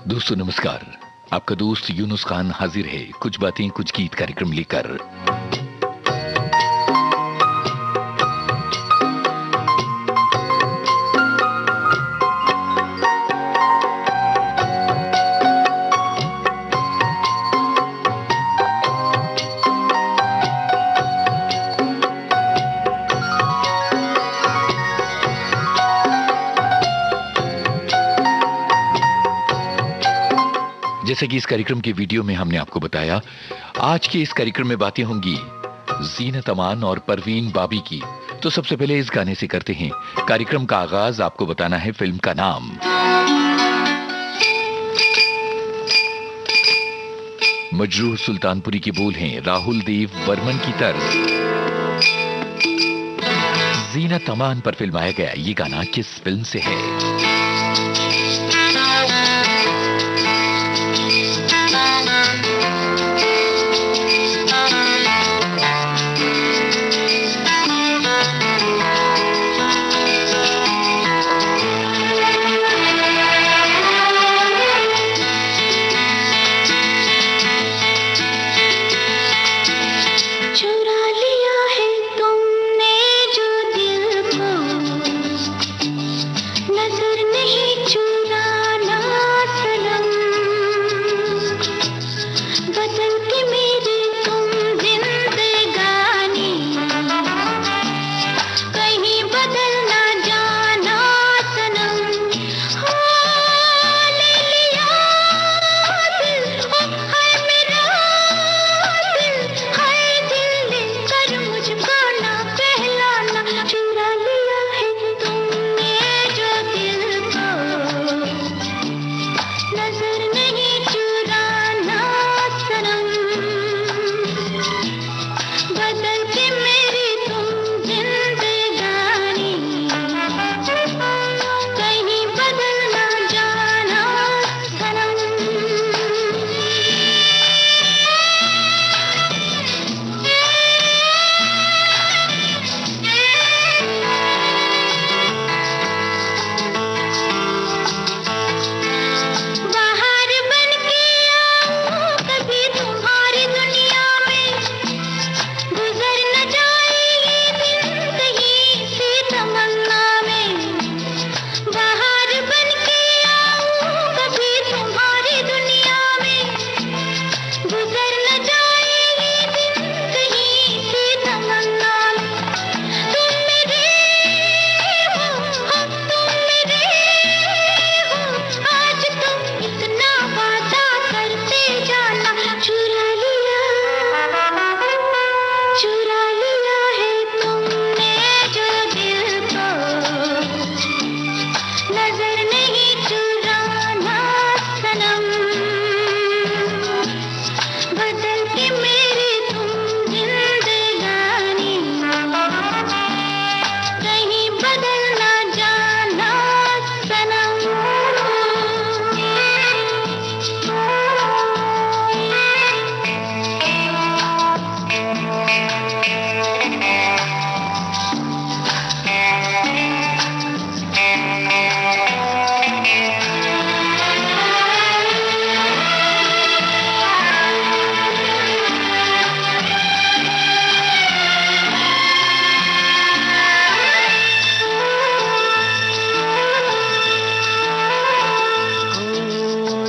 दोस्तों नमस्कार। आपका दोस्त यूनुस खान हाजिर है कुछ बातें कुछ गीत कार्यक्रम लेकर। जैसे कि इस कार्यक्रम के वीडियो में हमने आपको बताया, आज के इस कार्यक्रम में बातें होंगी जीनत अमान और परवीन बाबी की। तो सबसे पहले इस गाने से करते हैं कार्यक्रम का आगाज। आपको बताना है फिल्म का नाम। मजरूह सुल्तानपुरी के बोल हैं राहुल देव बर्मन की तर्ज। जीनत अमान पर फिल्माया गया ये गाना किस फिल्म से है?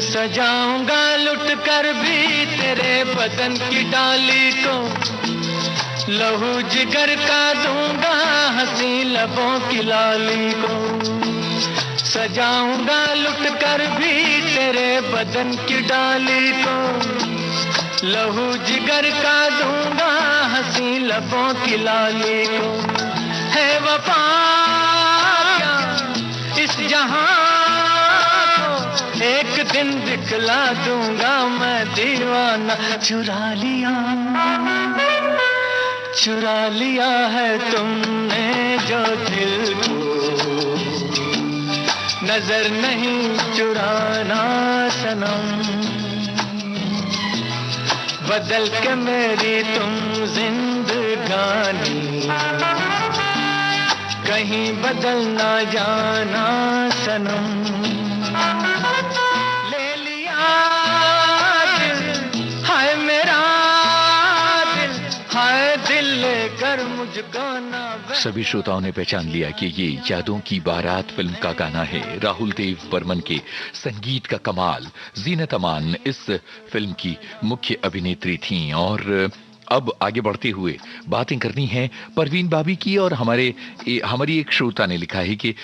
सजाऊंगा लुट कर भी तेरे बदन की डाली को, लहू जिगर का दूंगा हंसी लबों की लाली को। सजाऊंगा लुट कर भी तेरे बदन की डाली को, लहू जिगर का दूंगा हंसी लबों की लाली को। है वफा क्या इस जहां एक दिन दिखला दूंगा मैं दीवाना। चुरा लिया है तुमने जो दिल को, नजर नहीं चुराना सनम। बदल के मेरी तुम जिंदगानी, कहीं बदल ना जाना सनम। ले दीवाना सभी श्रोताओं ने पहचान लिया कि ये यादों की बारात फिल्म का गाना है। राहुल देव बर्मन के संगीत का कमाल। जीनत अमान इस फिल्म की मुख्य अभिनेत्री थीं और अब आगे बढ़ते हुए बातें करनी है परवीन बाबी की। और हमारी एक श्रोता ने लिखा है कि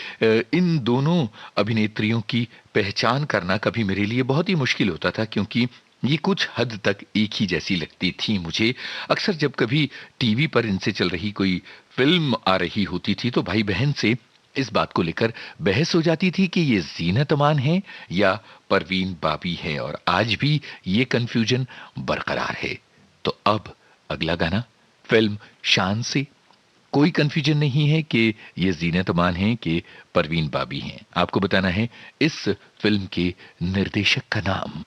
इन दोनों अभिनेत्रियों की पहचान करना कभी मेरे लिए बहुत ही मुश्किल होता था, क्योंकि ये कुछ हद तक एक ही जैसी लगती थी मुझे। अक्सर जब कभी टीवी पर इनसे चल रही कोई फिल्म आ रही होती थी तो भाई बहन से इस बात को लेकर बहस हो जाती थी कि ये जीनत अमान है या परवीन बाबी है, और आज भी ये कंफ्यूजन बरकरार है। तो अब अगला गाना फिल्म शान से। कोई कंफ्यूजन नहीं है कि ये जीनत अमान है कि परवीन बाबी हैं। आपको बताना है इस फिल्म के निर्देशक का नाम।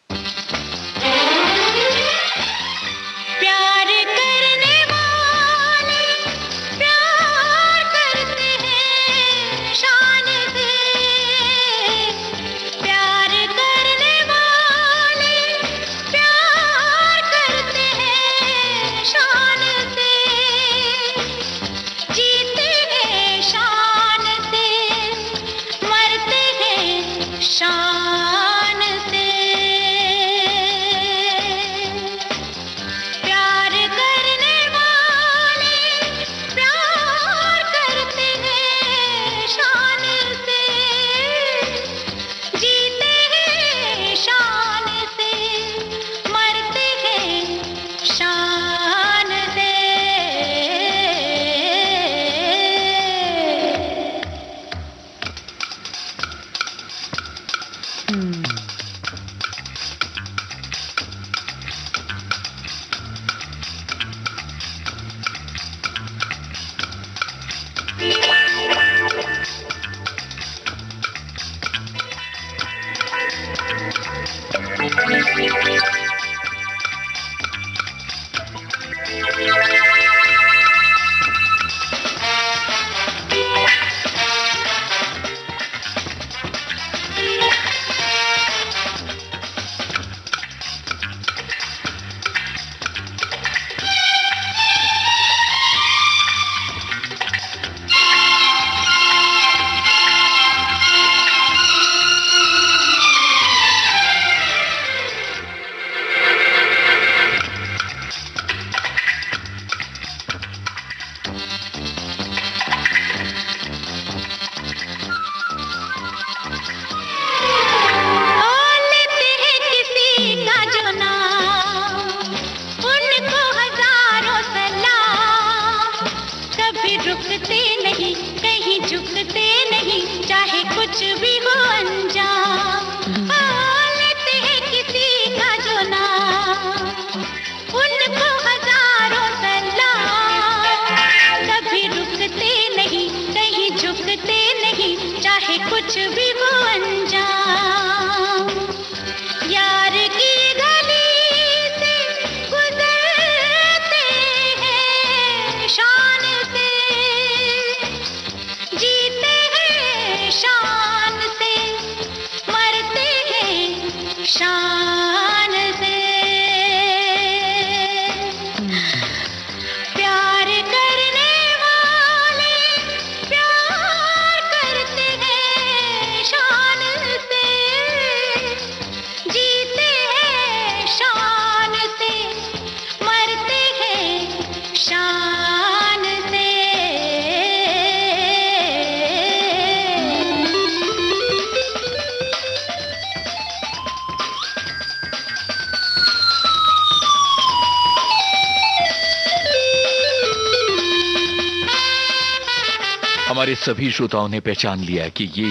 हमारे सभी श्रोताओं ने पहचान लिया कि ये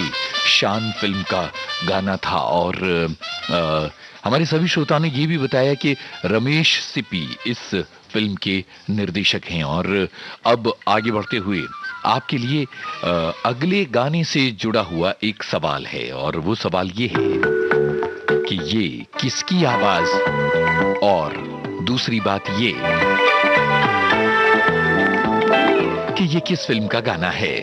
शान फिल्म का गाना था। और हमारे सभी श्रोताओं ने ये भी बताया कि रमेश सिप्पी इस फिल्म के निर्देशक हैं। और अब आगे बढ़ते हुए आपके लिए अगले गाने से जुड़ा हुआ एक सवाल है, और वो सवाल ये है कि ये किसकी आवाज, और दूसरी बात ये कि ये किस फिल्म का गाना है।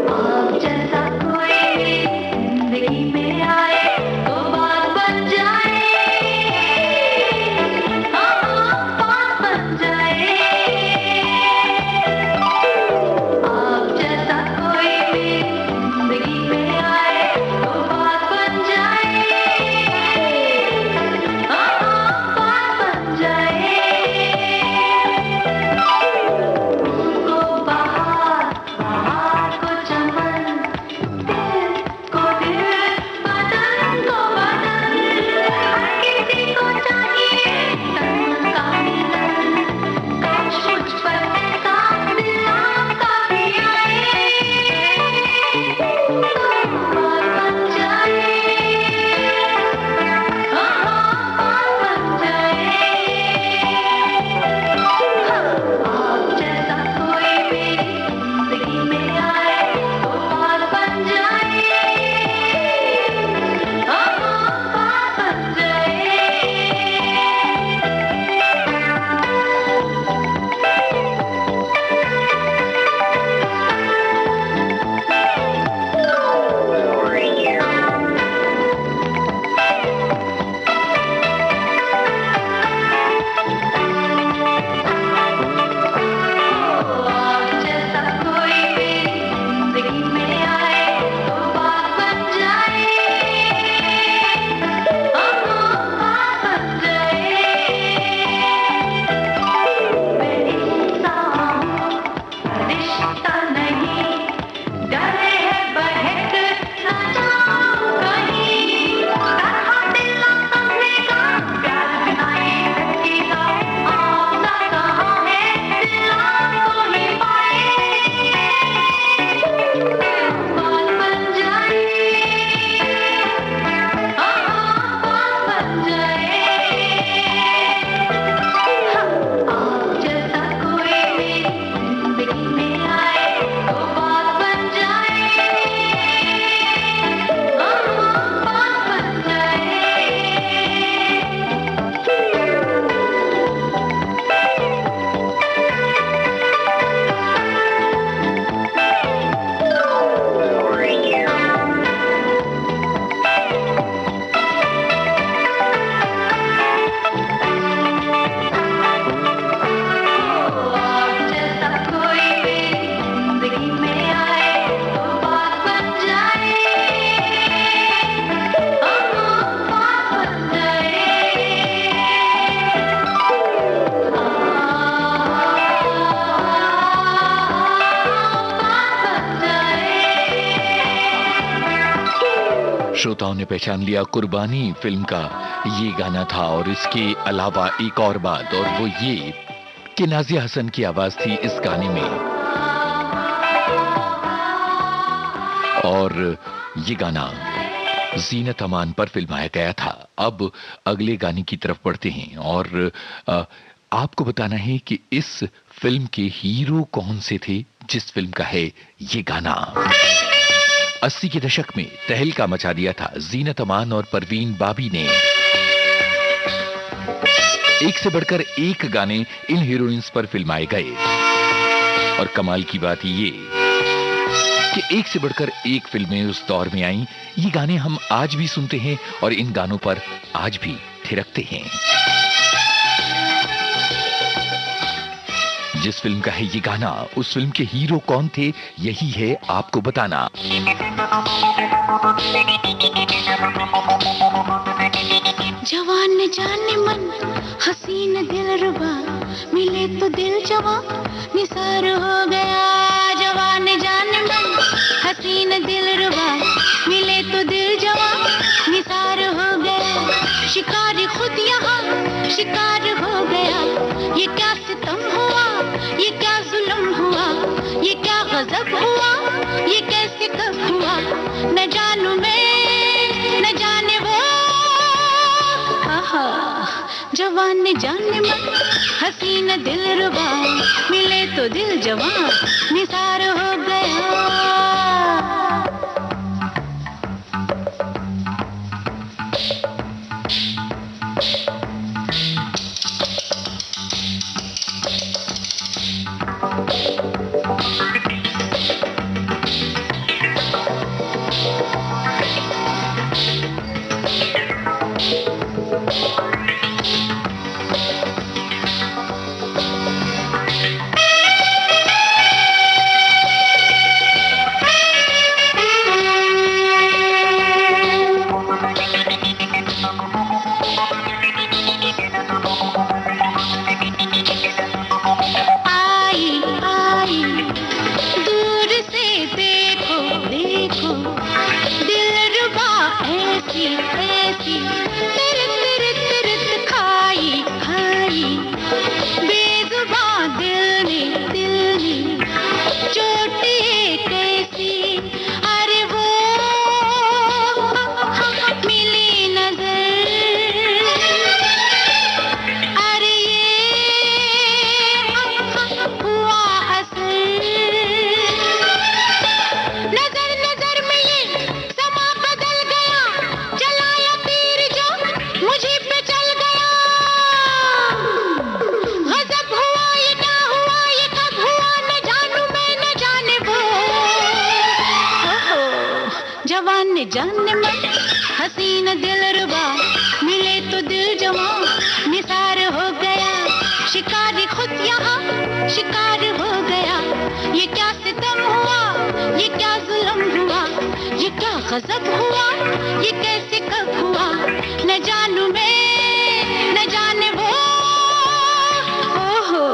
आप जैसा कोई जिंदगी में आए श्रोताओं ने पहचान लिया, कुर्बानी फिल्म का ये गाना था। और इसके अलावा एक और बात, और वो ये कि नाज़िया हसन की आवाज थी इस गाने में। और ये गाना ज़ीनत अमान पर फिल्माया गया था। अब अगले गाने की तरफ बढ़ते हैं और आपको बताना है कि इस फिल्म के हीरो कौन से थे, जिस फिल्म का है ये गाना। 80 के दशक में तहलका मचा दिया था ज़ीनत अमान और परवीन बाबी ने। एक से बढ़कर एक गाने इन हीरोइंस पर फिल्माए गए और कमाल की बात ये कि एक से बढ़कर एक फिल्में उस दौर में आईं। ये गाने हम आज भी सुनते हैं और इन गानों पर आज भी थिरकते हैं। जिस फिल्म का है ये गाना, उस फिल्म के हीरो कौन थे, यही है आपको बताना। जवान जाने मन हसीन दिलरुबा, मिले तो दिल जवां निसार हो गया। जवान जाने मन हसीन दिलरुबा, मिले तो दिल जवां निसार हो गया। शिकार खुद यहाँ शिकार हो गया। ये क्या सितम हुआ, ये क्या जुल्म हुआ, ये क्या गजब हुआ, ये कैसे कब हुआ, न जानू मैं न जाने वो। जवान जाने मन हसीन दिलरुबा, मिले तो दिल जवां निसार हो गया। जाने मन हसीन दिलरुबा, मिले तो दिल जवां निसार हो गया। शिकारी खुद यहाँ शिकार हो गया। ये क्या सितम हुआ, ये क्या जुल्म हुआ, ये क्या गजब हुआ, ये कैसे कब हुआ, न जानू मैं न जाने वो। ओहो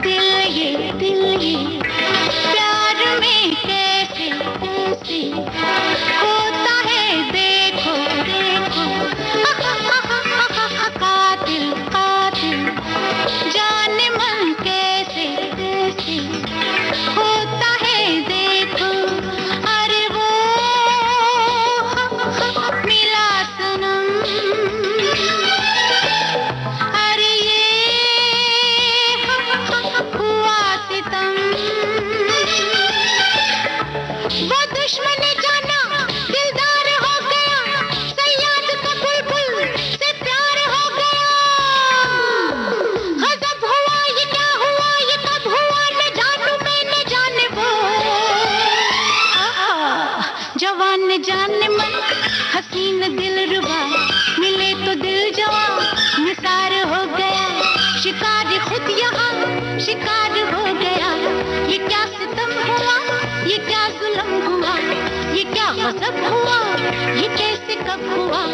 दिल ये प्यार में कैसे कैसे होता है, देखो देखो कातिल कातिल जाने मन कैसे कैसे होता है, देखो। अरे वो मिला सनम, अरे ये तो दिल जवां निसार हो गया। शिकार खुद यहाँ शिकार हो गया। ये क्या सितम हुआ, ये क्या जुल्म हुआ, ये क्या गज़ब हुआ, ये कैसे कब हुआ,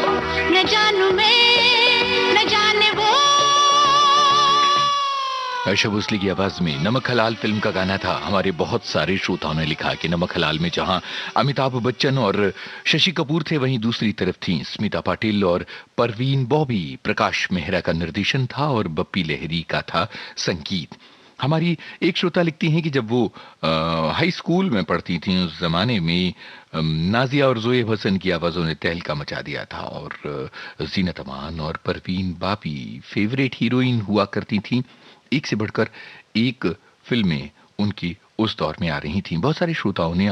न जानू मैं न जाने वो। आशा भोसले की आवाज में नमक हलाल फिल्म का गाना था। हमारे बहुत सारे श्रोताओं ने लिखा कि नमक हलाल में जहां अमिताभ बच्चन और शशि कपूर थे, वहीं दूसरी तरफ थी स्मिता पाटिल और परवीन बॉबी। प्रकाश मेहरा का निर्देशन था और बप्पी लहरी का था संगीत। हमारी एक श्रोता लिखती हैं कि जब वो हाई स्कूल में पढ़ती थी उस जमाने में नाजिया और जोएब हसन की आवाजों ने तहलका मचा दिया था और जीनत अमान और परवीन बाबी फेवरेट हीरोइन हुआ करती थी। एक से बढ़कर एक फिल्में उनकी उस दौर में आ रही थीं। बहुत सारे श्रोताओं ने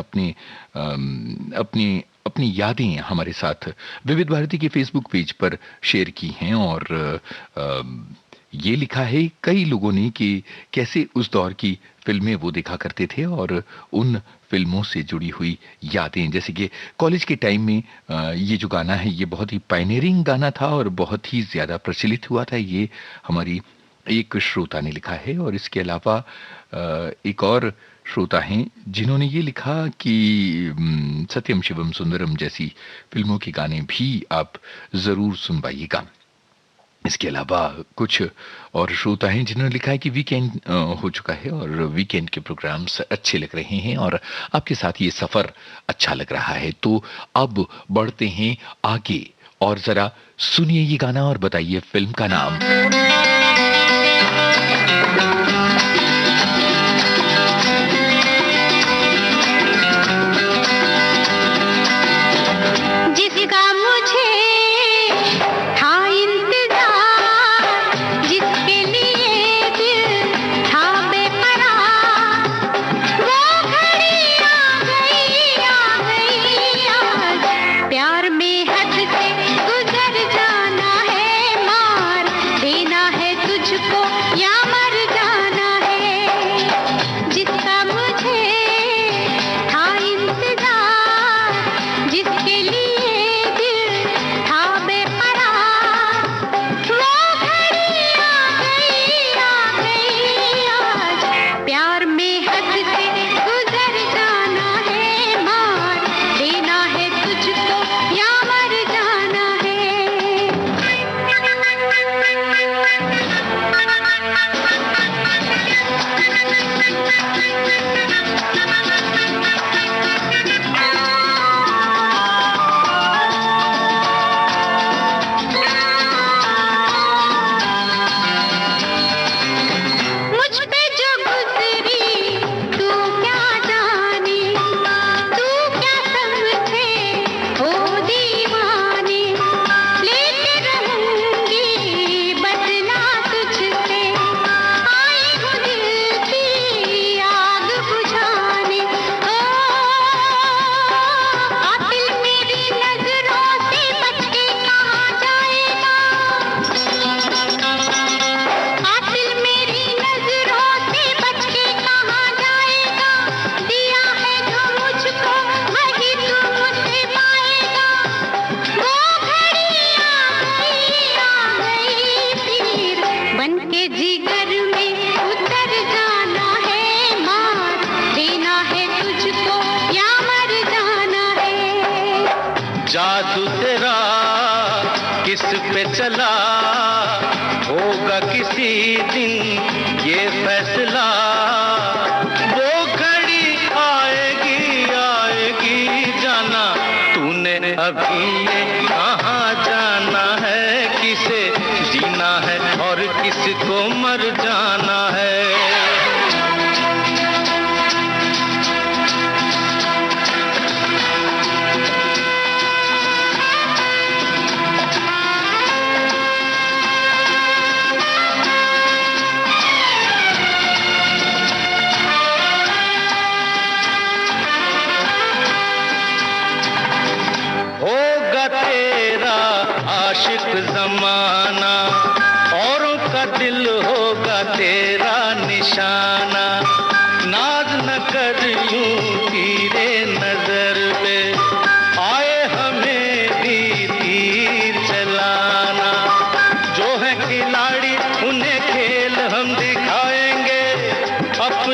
अपनी यादें हमारे साथ विविध भारती के फेसबुक पेज पर शेयर की हैं और ये लिखा है कई लोगों ने कि कैसे उस दौर की फिल्में वो देखा करते थे और उन फिल्मों से जुड़ी हुई यादें, जैसे कि कॉलेज के टाइम में ये जो गाना है ये बहुत ही पायनियरिंग गाना था और बहुत ही ज्यादा प्रचलित हुआ था। ये हमारी एक श्रोता ने लिखा है और इसके अलावा एक और श्रोता हैं जिन्होंने ये लिखा कि सत्यम शिवम सुंदरम जैसी फिल्मों के गाने भी आप जरूर सुनवाइएगा। इसके अलावा कुछ और श्रोता हैं जिन्होंने लिखा है कि वीकेंड हो चुका है और वीकेंड के प्रोग्राम्स अच्छे लग रहे हैं और आपके साथ ये सफर अच्छा लग रहा है। तो अब बढ़ते हैं आगे और जरा सुनिए ये गाना और बताइए फिल्म का नाम। जिसका मुझे था इंतजार, जिसके लिए दिल था बेकरार, वो घड़ी आ गई आज। प्यार में हद से गुजर जाना है, मार देना है तुझको या मर जाना है। जिसका मुझे था इंतजार, जिसके लिए दिल था बेकरार, वो घड़ी आ गई आज। प्यार में हद से गुजर जाना है, मार देना है तुझको या मर जाना है। मुझ पे जो गुजरी तू क्या जाने, तू क्या समझे हो दीवाने, लेके रहूंगी बदला तुझसे, आई हूँ दिल की आग बुझाने। ओ कातिल मेरी नजरों से बच के कहाँ जाएगा, कातिल मेरी नजरों से बच के कहाँ जाएगा, दिया है जो मुझको वही तू मुझसे पाएगा। वो घड़ी आ गई फिर बन के जिगर में उतर जाना है, मार देना है तुझको या मर जाना है। जादू तेरा किस पे चला होगा किसी दिन ये फैसला, वो घड़ी आएगी जाना, तूने अभी ये कहाँ जाना है, किसे जीना है और किसको मर जाना है। होगा तेरा आशिक जमाना, औरों का दिल होगा तेरा निशाना, नाज न कर यूं तीरे नजर पे, आए हमें भी तीर चलाना।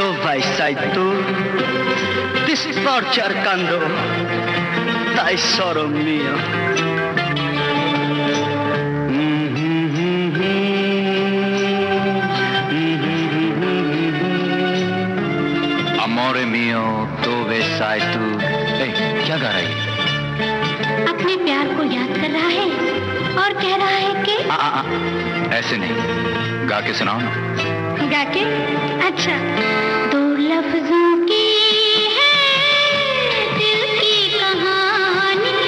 Dove sei tu? Ti sto cercando, tesoro mio. Amore mio, dove sei tu? क्या गा रही है? अपने प्यार को याद कर रहा है और कह रहा है कि ऐसे नहीं, गा के सुनाओ ना। गा के? अच्छा। दो लफ्जों की है दिल की कहानी,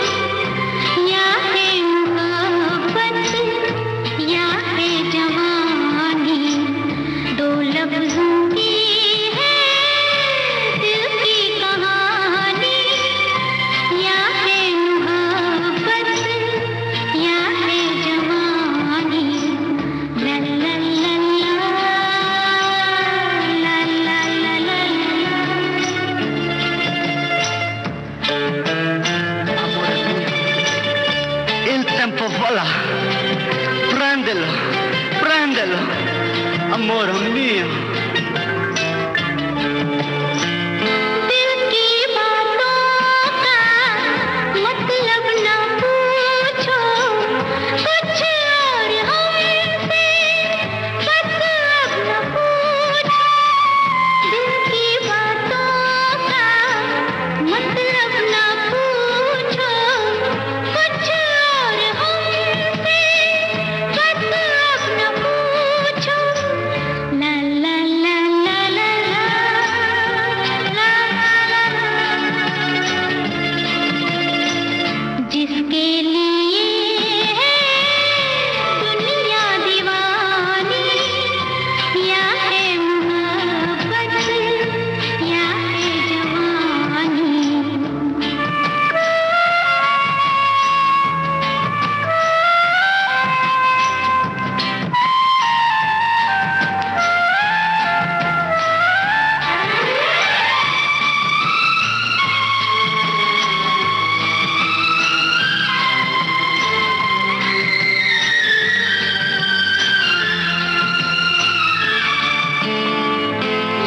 या है मोहब्बत या है जवानी। दो लफ्जों की है दिल की कहानी, या है मोहब्बत या है जवानी। ला ला ला ला ला ला ला Il tempo vola, prendelo, prendelo, amore mio. दिल की बातों का मतलब न पूछो, कुछ और हमसे बस अब न पूछो। दिल की बातों का मतलब न पूछो, कुछ और हमसे बस अब न पूछो। ला ला ला ला ला ला ला जिसके लिए है दुनिया दीवानी, या है मोहब्बत या है जवानी।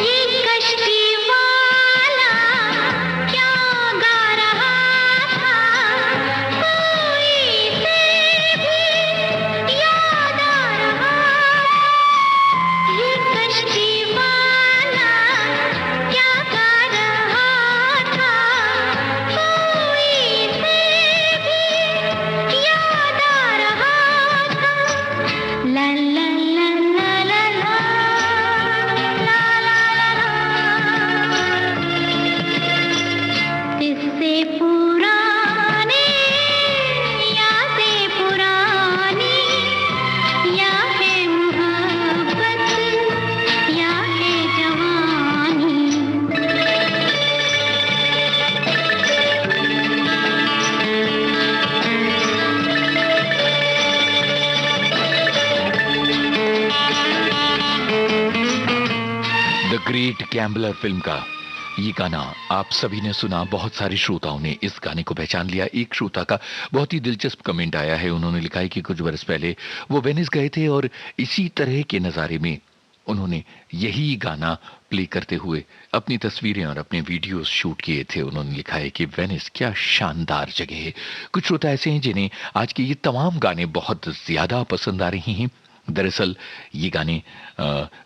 ये कश्ती वाला क्या गा रहा था, कोई से भी याद आ रहा था। ये कश्ती वाला क्या गा रहा था, कोई से भी याद आ रहा था। ला ला ला ला ला ला ला ला किससे पुराने यादें पुरानी, या है मोहब्बत या है जवानी। द ग्रेट गैम्बलर फिल्म का ये गाना आप सभी ने सुना। बहुत सारे श्रोताओं ने इस गाने को पहचान लिया। एक श्रोता का बहुत ही दिलचस्प कमेंट आया है। उन्होंने लिखा है कि कुछ बरस पहले वो वेनिस गए थे और इसी तरह के नज़ारे में उन्होंने यही गाना प्ले करते हुए अपनी तस्वीरें और अपने वीडियोस शूट किए थे। उन्होंने लिखा है कि वेनिस क्या शानदार जगह है। कुछ श्रोता ऐसे हैं जिन्हें आज के ये तमाम गाने बहुत ज्यादा पसंद आ रहे हैं। दरअसल ये गाने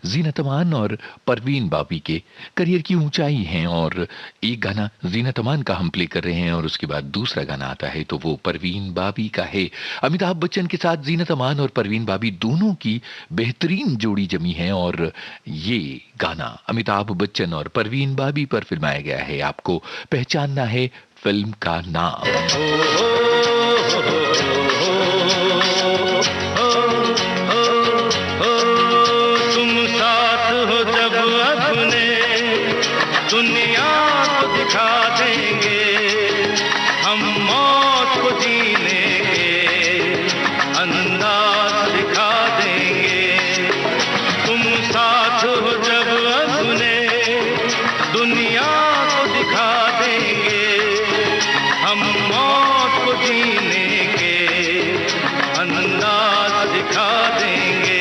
जीनत अमान और परवीन बाबी के करियर की ऊंचाई हैं और एक गाना जीनत अमान का हम प्ले कर रहे हैं और उसके बाद दूसरा गाना आता है तो वो परवीन बाबी का है। अमिताभ बच्चन के साथ जीनत अमान और परवीन बाबी दोनों की बेहतरीन जोड़ी जमी है और ये गाना अमिताभ बच्चन और परवीन बाबी पर फिल्माया गया है। आपको पहचानना है फिल्म का नाम। दुनिया को दिखा देंगे हम, मौत को जीने के अंदाज दिखा देंगे। तुम साथ हो जब अपने, दुनिया को दिखा देंगे हम, मौत को जीने के अंदाज दिखा देंगे।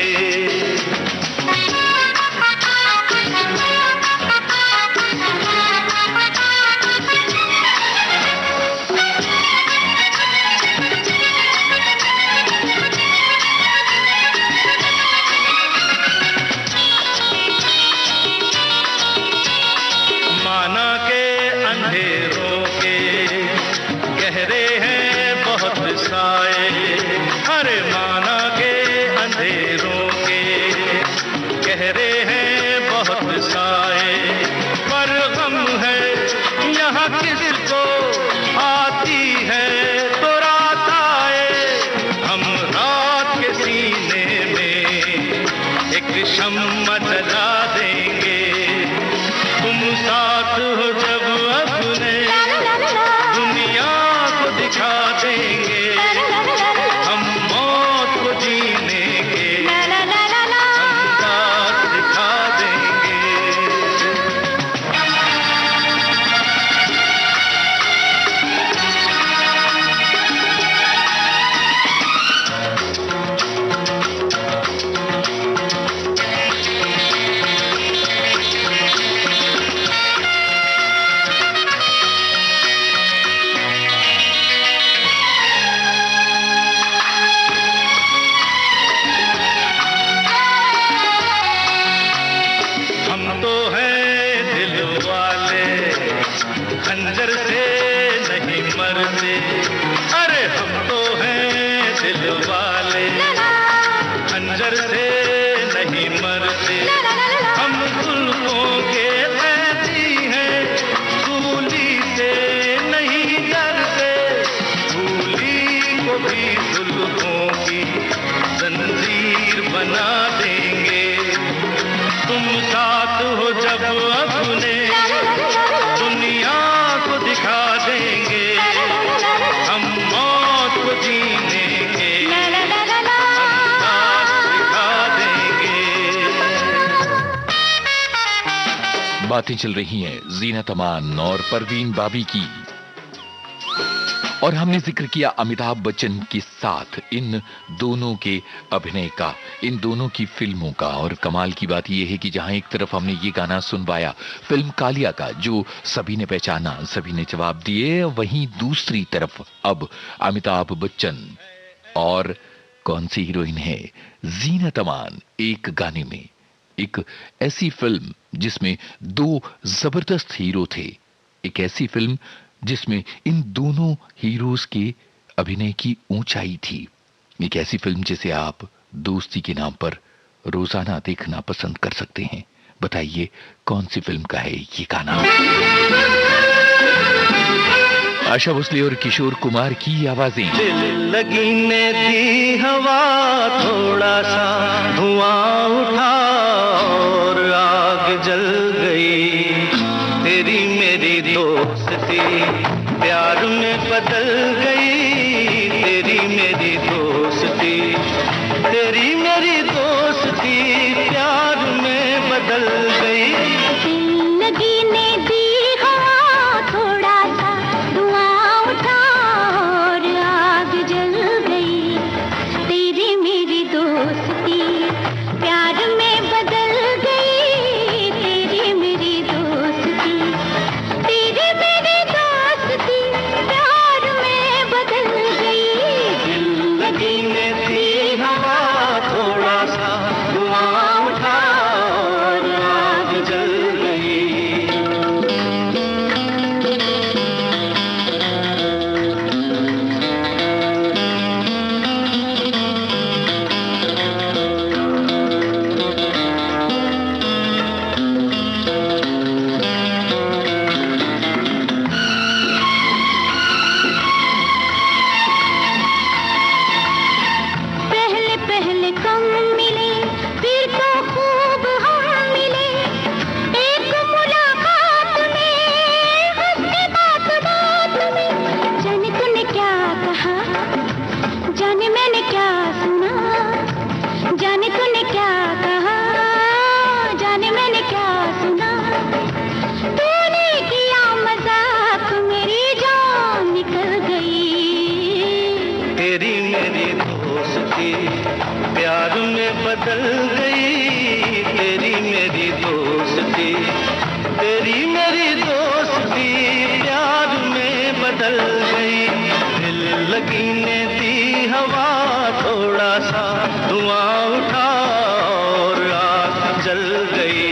खंजर से नहीं मरते, अरे हम तो हैं दिल वाले, खंजर से नहीं मरते, हम जुल्फों के कैदी हैं, सूली से नहीं डरते, सूली को भी जुल्फों की जंजीर बना देंगे, तुम साथ हो जब अपने दुनिया को दिखा देंगे, हम मौत को जीने के अंदाज दिखा देंगे। बातें चल रही हैं जीनत अमान और परवीन बाबी की, और हमने जिक्र किया अमिताभ बच्चन के साथ इन दोनों के अभिनय का, इन दोनों की फिल्मों का। और कमाल की बात यह है कि जहां एक तरफ हमने ये गाना सुनवाया फिल्म कालिया का, जो सभी ने पहचाना, सभी ने जवाब दिए, वहीं दूसरी तरफ अब अमिताभ बच्चन और कौन सी हीरोइन है, जीनत अमान, एक गाने में। एक ऐसी फिल्म जिसमें दो जबरदस्त हीरो थे, एक ऐसी फिल्म जिसमें इन दोनों हीरोज के अभिनय की ऊंचाई थी, एक ऐसी फिल्म जिसे आप दोस्ती के नाम पर रोजाना देखना पसंद कर सकते हैं। बताइए कौन सी फिल्म का है ये गाना? आशा भोसले और किशोर कुमार की आवाजें। दिल लगी ने दी हवा, थोड़ा सा धुआं उठा और आग जल गई, तेरी मेरी दोस्ती प्यार में बदल गई, तेरी मेरी दोस्ती, तेरी मेरी दोस्ती प्यार में बदल गई। दिल लगी ने दी हवा, थोड़ा सा धुआं उठा और आग जल गई, तेरी मेरी दोस्ती प्यार में बदल गई, तेरी मेरी दोस्ती, तेरी मेरी दोस्ती प्यार में बदल गई। दिल लगी ने दी हवा, थोड़ा सा धुआं उठा और आग जल गई। पहले पहले कम मिले, फिर तो खूब हम मिले, एक मुलाकात में हंसते बात बात में, जाने तूने क्या कहा, जाने मैंने क्या सुना, जाने तूने क्या कहा, जाने मैंने क्या सुना, तूने किया मजाक, मेरी जान निकल गई, तेरी मेरी दोस्ती प्यार में बदल गई, तेरी मेरी दोस्ती, तेरी मेरी दोस्ती प्यार में बदल गई। दिल लगी ने दी हवा, थोड़ा सा धुआं उठा और आग जल गई।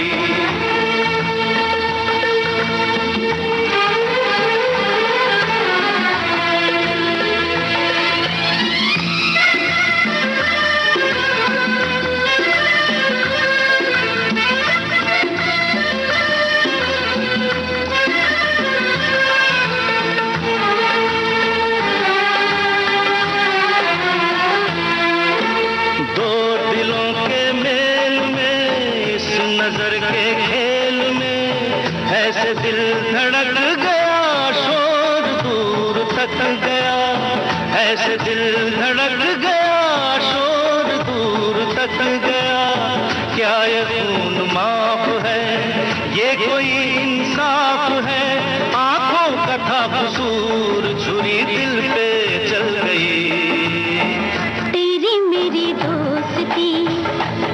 दो दिलों के मेल में, इस नजर के खेल में, ऐसे दिल धड़क गया, शोर दूर तक गया, ऐसे दिल धड़क गया, शोर दूर तक गया। क्या ये खून माफ है, ये कोई इंसाफ है, आंखों का था कसूर, छुरी दिल पे चल गई। तेरी मेरी दोस्ती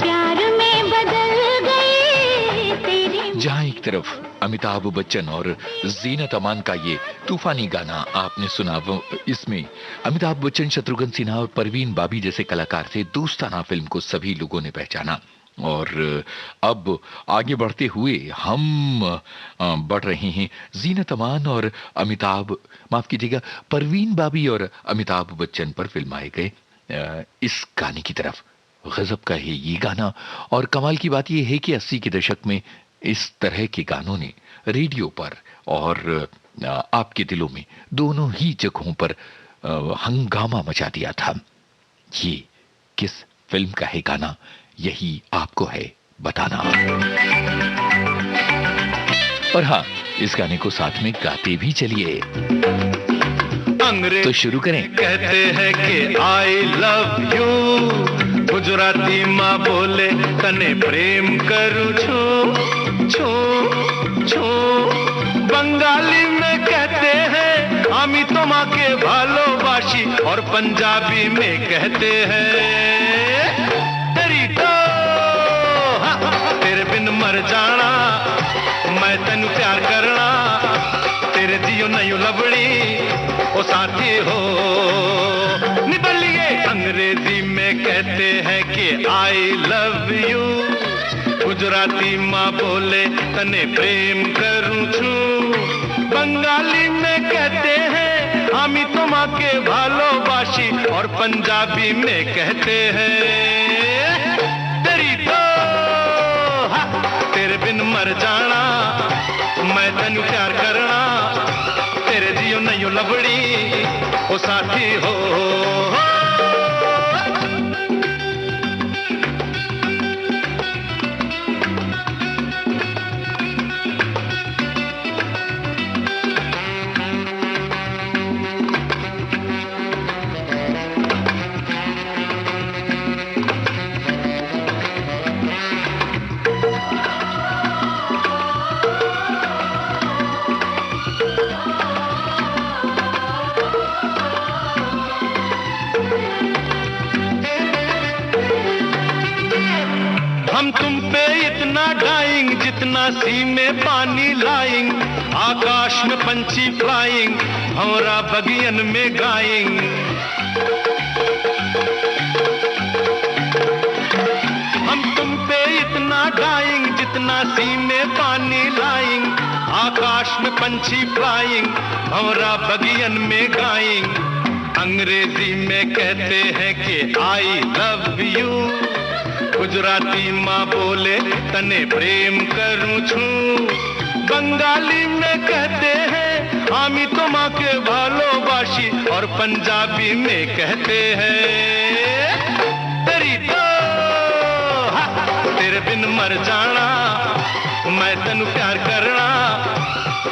प्यार में बदल गई, तेरी जहां एक तरफ अमिताभ बच्चन और जीनत अमान का ये तूफानी गाना आपने सुना, इसमें अमिताभ बच्चन, शत्रुघ्न सिन्हा और परवीन बाबी जैसे कलाकार थे। दोस्ताना फिल्म को सभी लोगों ने पहचाना। और अब आगे बढ़ते हुए हम बढ़ रहे हैं जीनत अमान और माफ कीजिएगा, परवीन बाबी और अमिताभ बच्चन पर फिल्माए गए इस गाने की तरफ। गजब का है ये गाना, और कमाल की बात यह है कि 80 के दशक में इस तरह के गानों ने रेडियो पर और आपके दिलों में दोनों ही जगहों पर हंगामा मचा दिया था। ये किस फिल्म का है गाना, यही आपको है बताना। और हाँ, इस गाने को साथ में गाते भी चलिए। अंग्रेज तो शुरू करें। कहते हैं कि आई लव यू, गुजराती माँ बोले तने प्रेम करूं छू छू छू, बंगाली में कहते हैं आमी तुम्हाके भालोबाशी, और पंजाबी में कहते हैं तेरी तो तेरे बिन मर जाना, मैं तेनू प्यार करना, तेरे जियो नहीं लबड़ी ओ साथी हो निबलिए। अंग्रेजी में कहते हैं कि आई लव यू, गुजराती माँ बोले तने प्रेम करूं छू, बंगाली में कहते हैं आमी तुम्हाके भालोबाशी, और पंजाबी में कहते हैं तेरी तो तेरे बिन मर जाना, मैं तेनू प्यार करना, तेरे जियो नहीं लबड़ी ओ साथी हो। हम तुम पे इतना डाइंग जितना सी में पानी लाइंग, आकाश में पंछी फ्लाइंग, भंवरा बगियन में गाइंग। हम तुम पे इतना डाइंग जितना सी में पानी लाइंग, आकाश में पंछी फ्लाइंग, भंवरा बगियन में गाइंग। अंग्रेजी में कहते हैं कि आई लव यू, गुजराती माँ बोले तने प्रेम करूं छू, बंगाली में कहते हैं आमी तुम्हाके भालोबाशी, और पंजाबी में कहते हैं तेरी तो तेरे बिन मर जाना, मैं तेनू प्यार करना,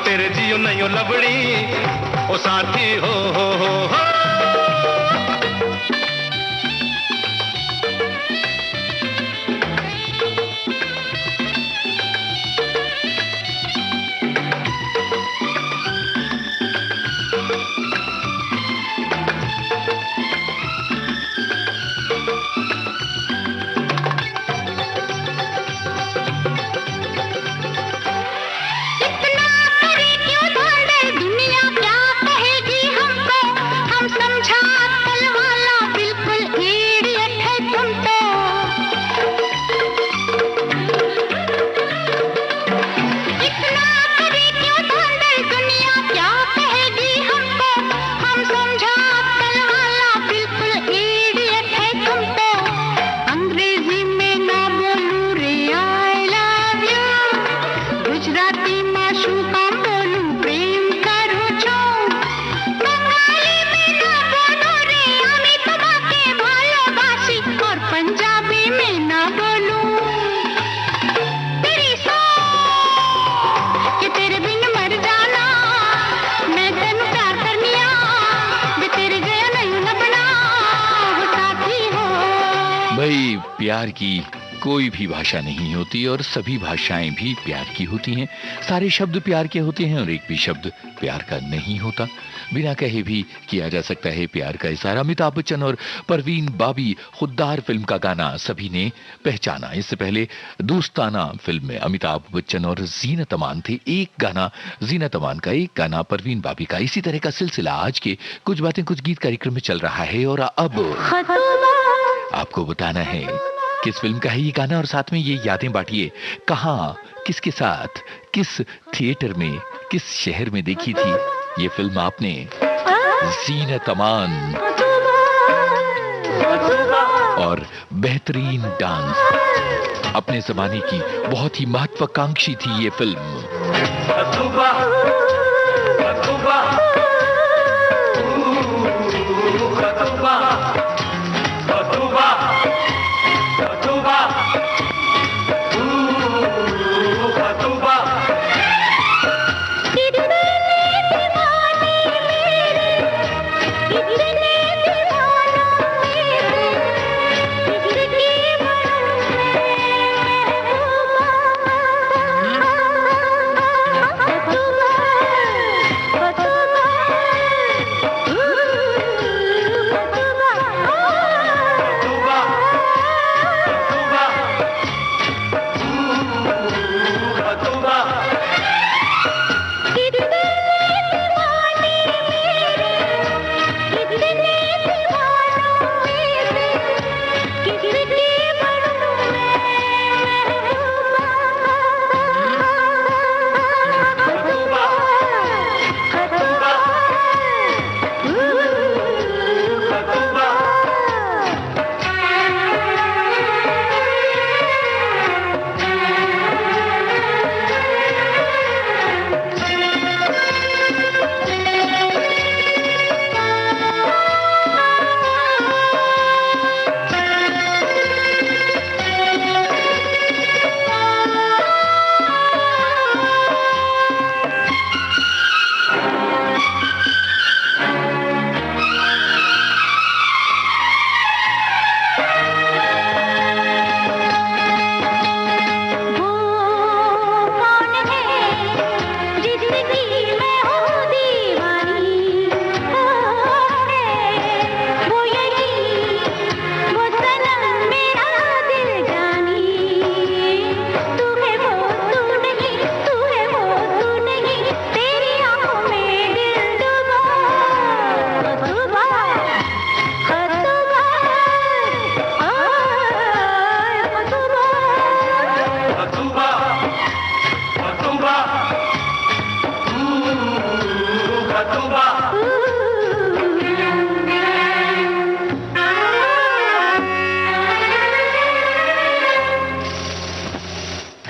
तेरे जियो नहीं लबड़ी ओ साथी हो। प्यार की कोई भी भाषा नहीं होती और सभी भाषाएं भी प्यार की होती हैं। सारे शब्द प्यार के होते हैं और एक भी शब्द प्यार का नहीं होता। बिना कहे भी किया जा सकता है प्यार का इशारा। अमिताभ बच्चन और परवीन बाबी खुददार फिल्म का गाना सभी ने पहचाना। इससे पहले दोस्ताना फिल्म में अमिताभ बच्चन और जीनत अमान थे। एक गाना जीनत अमान का, एक गाना परवीन बाबी का। इसी तरह का सिलसिला आज के कुछ बातें कुछ गीत कार्यक्रम में चल रहा है और अब आपको बताना है किस फिल्म का है ये गाना और साथ में ये यादें बांटिए, कहाँ, किसके साथ, किस थिएटर में, किस शहर में देखी थी ये फिल्म आपने। ज़ीनत अमान और बेहतरीन डांस, अपने जमाने की बहुत ही महत्वाकांक्षी थी ये फिल्म।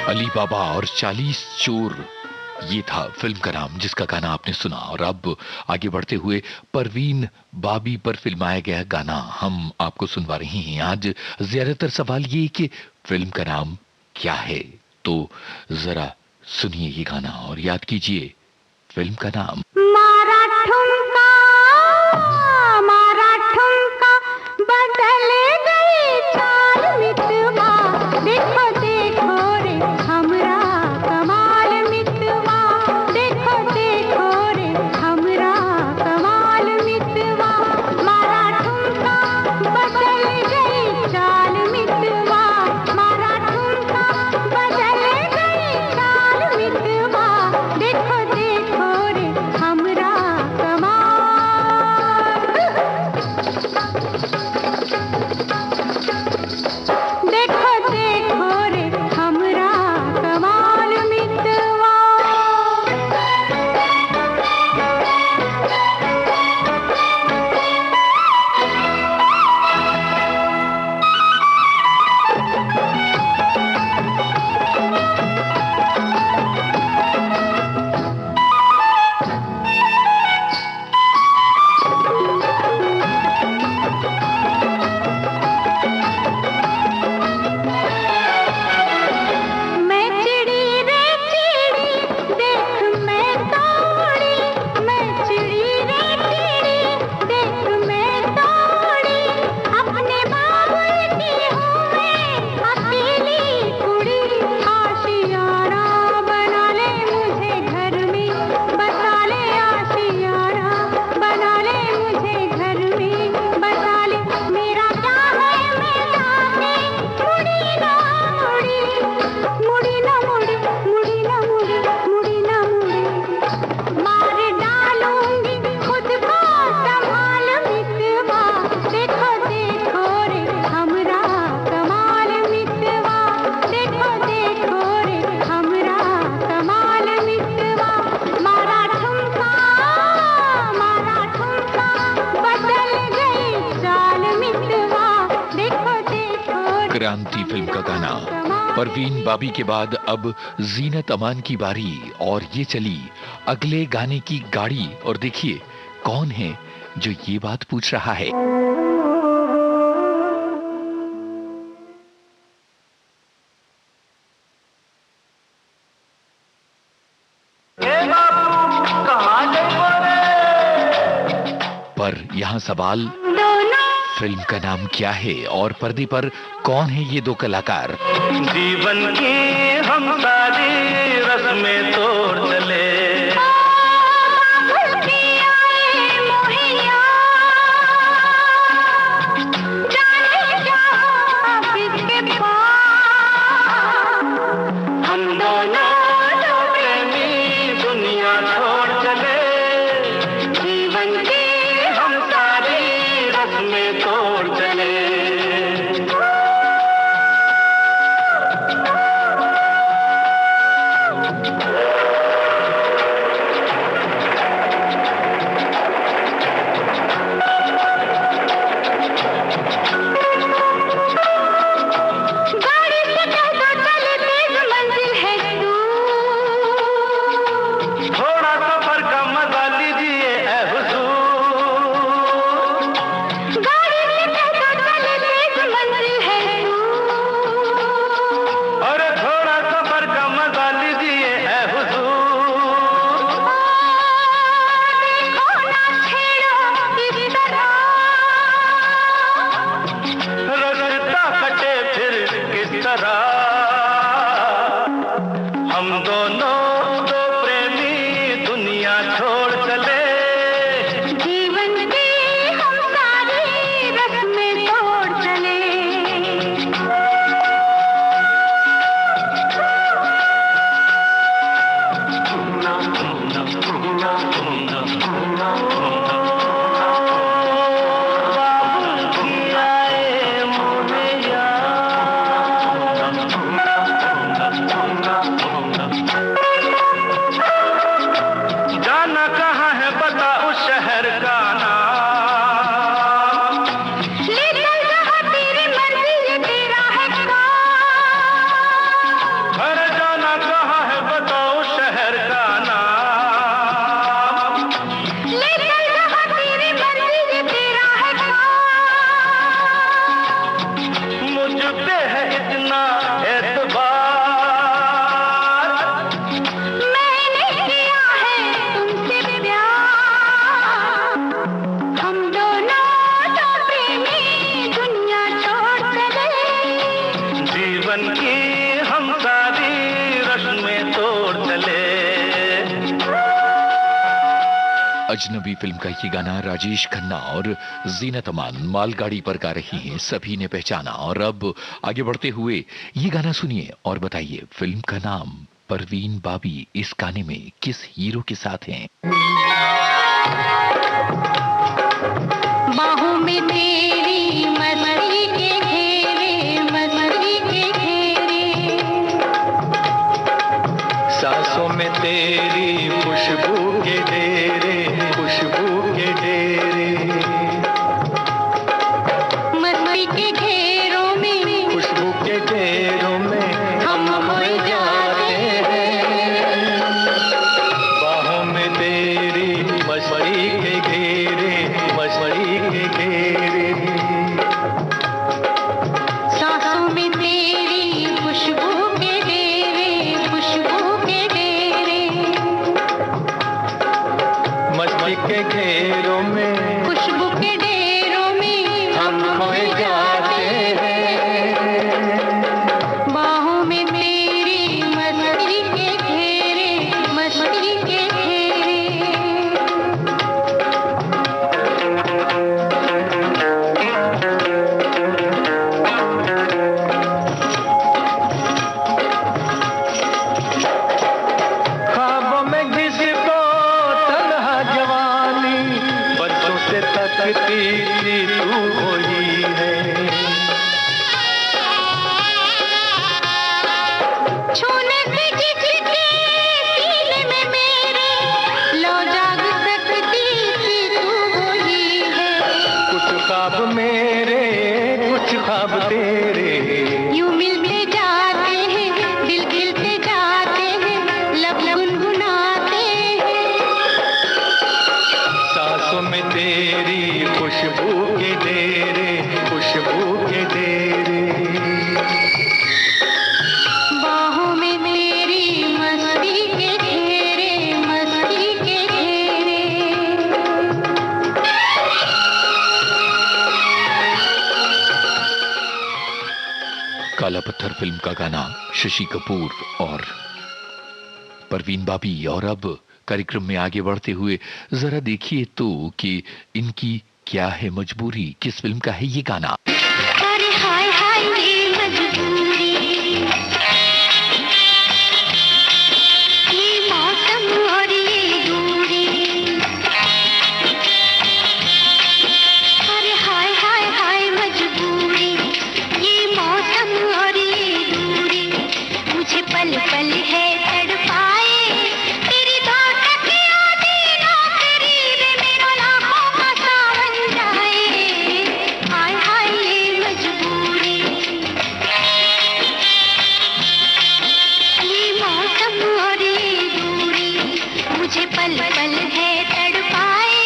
अली बाबा और 40 चोर, ये था फिल्म का नाम जिसका गाना आपने सुना। और अब आगे बढ़ते हुए परवीन बाबी पर फिल्माया गया गाना हम आपको सुनवा रहे हैं। आज ज्यादातर सवाल ये कि फिल्म का नाम क्या है, तो जरा सुनिए ये गाना और याद कीजिए फिल्म का नाम। क्रांति फिल्म का गाना। परवीन बाबी के बाद अब जीनत अमान की बारी और ये चली अगले गाने की गाड़ी। और देखिए कौन है जो ये बात पूछ रहा है। पर यहां सवाल फिल्म का नाम क्या है और पर्दे पर कौन है ये दो कलाकार। जीवन की हम सारी रस्में तोड़ चले, अजनबी फिल्म का ये गाना राजेश खन्ना और जीनत अमान मालगाड़ी पर गा रही हैं, सभी ने पहचाना। और अब आगे बढ़ते हुए ये गाना सुनिए और बताइए फिल्म का नाम। परवीन बाबी इस गाने में किस हीरो के साथ हैं? बाहों में तेरी मस्ती के घेरे, मस्ती के घेरे, सांसों में तेरी खुशबू के डेरे, खुशबू के डेरे, मस्ती के घेरों में, खुशबू के डेरों में हम खोए जाते हैं। बाहों में तेरी मस्ती के घेरे, मस्ती के घेरे, सांसों में तेरी खुशबू के डेरे, खुशबू के डेरे, मस्ती के घेरों में, खुशबू के डेरों में हम खोए जाते हैं। बाहों में तेरी मस्ती के घेरे, मस्ती के घेरे। ख्वाबों में जिसको तन्हा जवानी बरसों से तकती थी तू वही है। छूने से जिसके सीने में मेरे लो जाग सकती थी तू वही है। कुछ ख्वाब मेरे, कुछ ख्वाब तेरे, काला पत्थर फिल्म का गाना शशि कपूर और परवीन बाबी। और अब कार्यक्रम में आगे बढ़ते हुए जरा देखिए तो कि इनकी क्या है मजबूरी, किस फिल्म का है ये गाना। अरे हाय हाय ये मजबूरी, ये मौसम और ये दूरी। अरे हाय हाय हाय मजबूरी, ये मौसम और ये दूरी। मुझे पल पल है तड़पाए, तेरी दो टकिया दी नौकरी वे मेरा लाखों का सावन जाए। हाय हाय ये मजबूरी, ये मौसम और ये दूरी। मुझे पल पल है तड़पाए,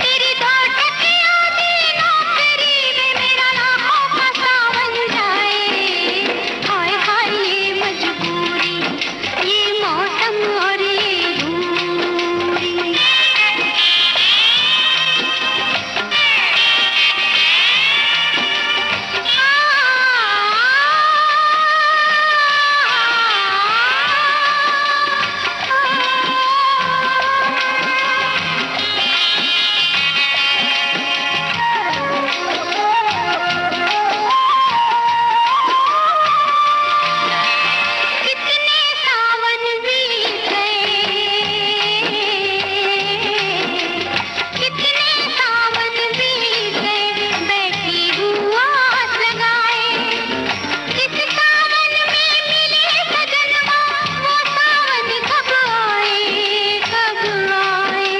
तेरी दो टकिया दी नौकरी वे मेरा लाखों का सावन जाए। हाय हाय ये मजबूरी, ये मौसम और ये दूरी। कितने सावन बीत गए, कितने सावन बीत गए, बैठी हूँ आस लगाए। इस सावन में मिले सजनवा, वो सावन कब आए, कब आए।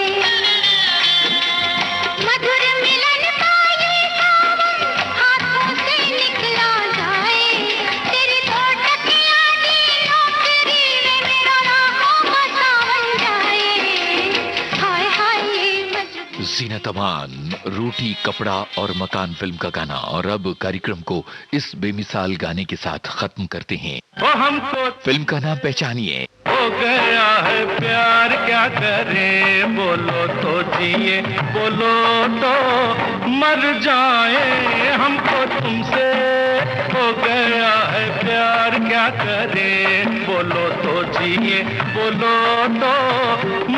मधुर मिलन का ये सावन हाथों से निकला जाए। तेरी दो टकिया दी नौकरी वे मेरा लाखों का सावन जाए। हाय हाय ये मजबूरी। जीनत अमान, रोटी कपड़ा और मकान फिल्म का गाना। और अब कार्यक्रम को इस बेमिसाल गाने के साथ खत्म करते हैं। वो हमको फिल्म का नाम पहचानिए। हो गया है प्यार, क्या करें, बोलो तो जिए, बोलो तो मर जाए। हमको तुमसे हो गया है प्यार, क्या करें, बोलो तो जिए, बोलो तो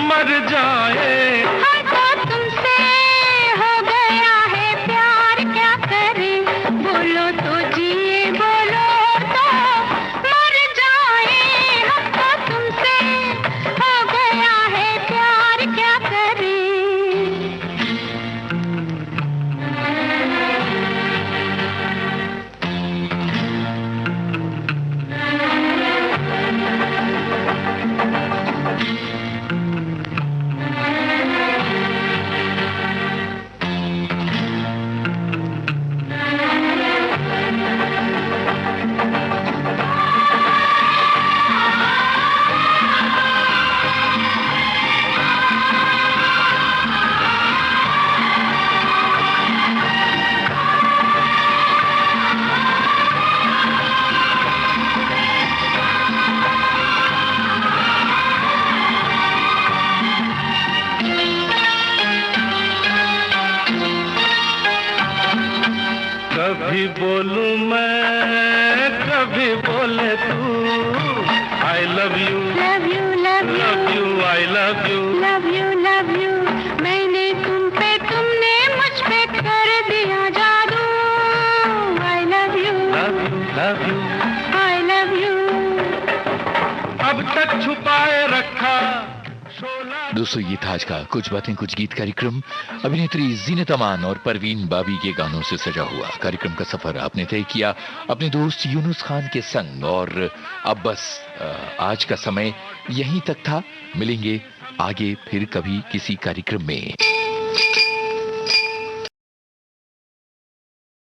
मर जाए। हमको तुमसे हो गया है प्यार, क्या करें, बोलो तो जिए, बोलो तो मर जाए। हमको तुमसे हो गया है प्यार, क्या करें। कभी बोलूं मैं, कभी बोले तू, I love you, love you love you love you, I love you. Love you love you. मैंने तुम पे, तुमने मुझ पे कर दिया जादू। I love you, love you, love you. I love you. अब तक छुपाए रखा शोला। दोस्तों, ये था आज का कुछ बातें कुछ गीत कार्यक्रम। अभिनेत्री जीनत अमान और परवीन बाबी के गानों से सजा हुआ कार्यक्रम का सफर आपने तय किया अपने दोस्त यूनुस खान के संग। और अब बस आज का समय यहीं तक था। मिलेंगे आगे फिर कभी किसी कार्यक्रम में।